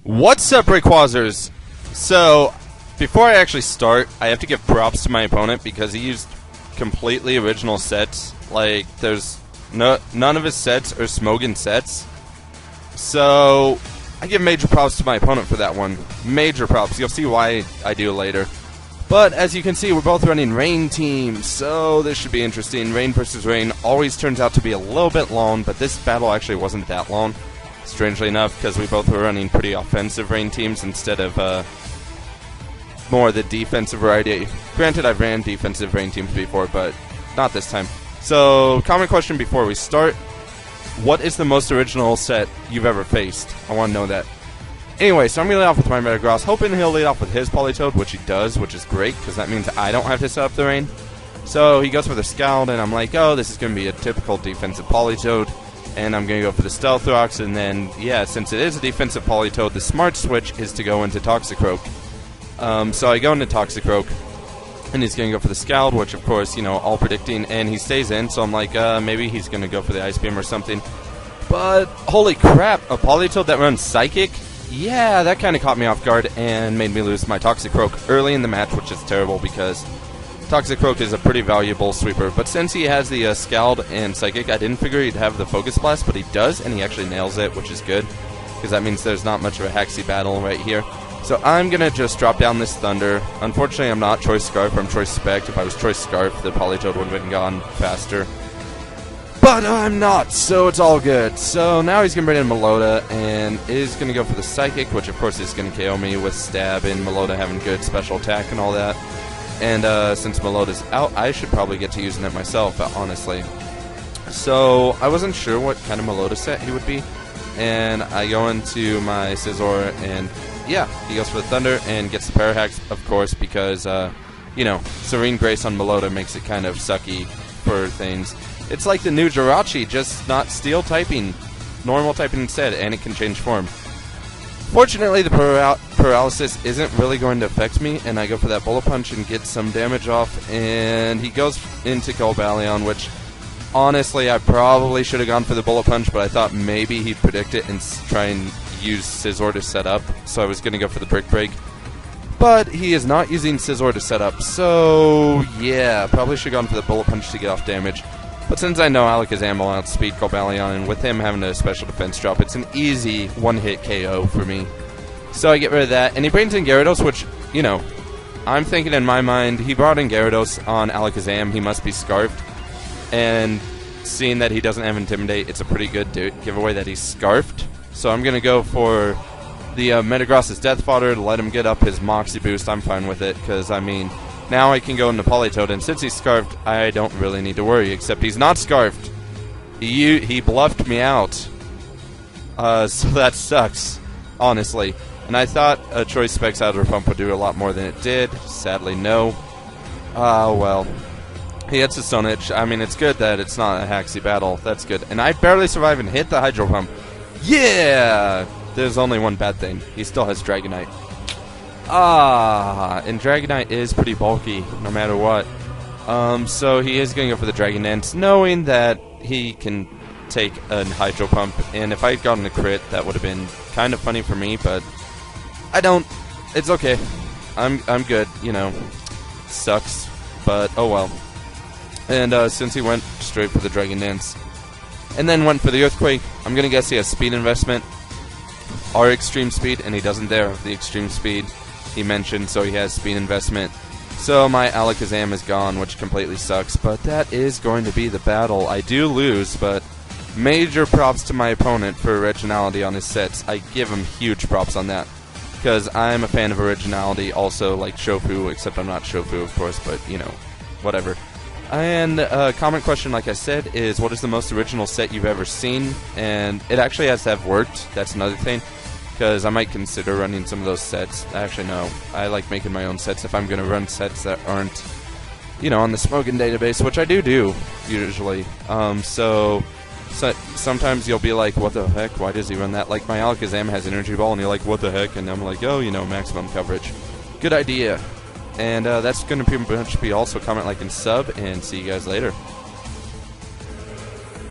What's up, Rayquazers? So, before I actually start, I have to give props to my opponent because he used completely original sets. Like, there's none of his sets are Smogon sets. So, I give major props to my opponent for that one. Major props. You'll see why I do later. But, as you can see, we're both running Rain teams, so this should be interesting. Rain versus Rain always turns out to be a little bit long, but this battle actually wasn't that long. Strangely enough, because we both were running pretty offensive Rain teams instead of more the defensive variety. Granted, I've ran defensive Rain teams before, but not this time. So, common question before we start. What is the most original set you've ever faced? I want to know that. Anyway, so I'm going to lead off with my Metagross, hoping he'll lead off with his Politoed, which he does, which is great, because that means I don't have to set up the Rain. So, he goes for the Scald, and I'm like, oh, this is going to be a typical defensive Politoed. And I'm going to go for the Stealth Rocks, and then, yeah, since it is a defensive Politoed, the smart switch is to go into Toxicroak. So I go into Toxicroak, and he's going to go for the Scald, which, of course, you know, all predicting, and he stays in, so I'm like, maybe he's going to go for the Ice Beam or something. But, holy crap, a Politoed that runs Psychic? Yeah, that kind of caught me off guard and made me lose my Toxicroak early in the match, which is terrible because Toxicroak is a pretty valuable sweeper, but since he has the Scald and Psychic, I didn't figure he'd have the Focus Blast, but he does, and he actually nails it, which is good, because that means there's not much of a Haxie battle right here. So I'm going to just drop down this Thunder. Unfortunately, I'm not Choice Scarf, I'm Choice Spect. If I was Choice Scarf, the Politoed would have been gone faster. But I'm not, so it's all good. So now he's going to bring in Melota, and is going to go for the Psychic, which of course is going to KO me with Stab, and Melota having good special attack and all that. And since Melota's out, I should probably get to using it myself, honestly. So I wasn't sure what kind of Melota set he would be. And I go into my Scizor, and yeah, he goes for the Thunder and gets the Parahax, of course, because, you know, Serene Grace on Melota makes it kind of sucky for things. It's like the new Jirachi, just not Steel typing, normal typing instead, and it can change form. Fortunately, the paralysis isn't really going to affect me, and I go for that Bullet Punch and get some damage off, and he goes into Galbalion, which, honestly, I probably should have gone for the Bullet Punch, but I thought maybe he'd predict it and try and use Scizor to set up, so I was going to go for the Brick Break. But he is not using Scizor to set up, so yeah, probably should have gone for the Bullet Punch to get off damage. But since I know Alakazam will outspeed Galbalion, and with him having a special defense drop, it's an easy one-hit KO for me. So I get rid of that, and he brings in Gyarados, which, you know, I'm thinking in my mind, he brought in Gyarados on Alakazam, he must be Scarfed. And seeing that he doesn't have Intimidate, it's a pretty good giveaway that he's Scarfed. So I'm going to go for the Metagross's Death Fodder to let him get up his Moxie boost. I'm fine with it, because, I mean, now I can go into Politoed, and since he's Scarfed, I don't really need to worry, except he's not Scarfed. He bluffed me out. So that sucks, honestly. And I thought a Choice Specs Outer Pump would do a lot more than it did. Sadly, no. Well. He hits a Stone Edge. I mean, it's good that it's not a Haxie battle. That's good. And I barely survive and hit the Hydro Pump. Yeah! There's only one bad thing. He still has Dragonite. And Dragonite is pretty bulky, no matter what. So he is going to go for the Dragon Dance, knowing that he can take a Hydro Pump. And if I had gotten a crit, that would have been kind of funny for me, but I don't. It's okay. I'm good, you know. Sucks, but oh well. And since he went straight for the Dragon Dance, and then went for the Earthquake, I'm going to guess he has Speed Investment, or Extreme Speed, and he doesn't there have the Extreme Speed he mentioned, so he has Speed Investment. So my Alakazam is gone, which completely sucks, but that is going to be the battle. I do lose, but major props to my opponent for Originality on his sets. I give him huge props on that, because I'm a fan of Originality, also like Shofu, except I'm not Shofu, of course, but, you know, whatever. And comment question, like I said, is what is the most original set you've ever seen? And it actually has to have worked. That's another thing, because I might consider running some of those sets. Actually, no. I like making my own sets if I'm going to run sets that aren't, you know, on the Smogon database, which I do, usually. So sometimes you'll be like, what the heck? Why does he run that? Like, my Alakazam has Energy Ball, and you're like, what the heck? And I'm like, oh, you know, maximum coverage. Good idea. And that's going to pretty much be also. Comment, like, and sub, and see you guys later.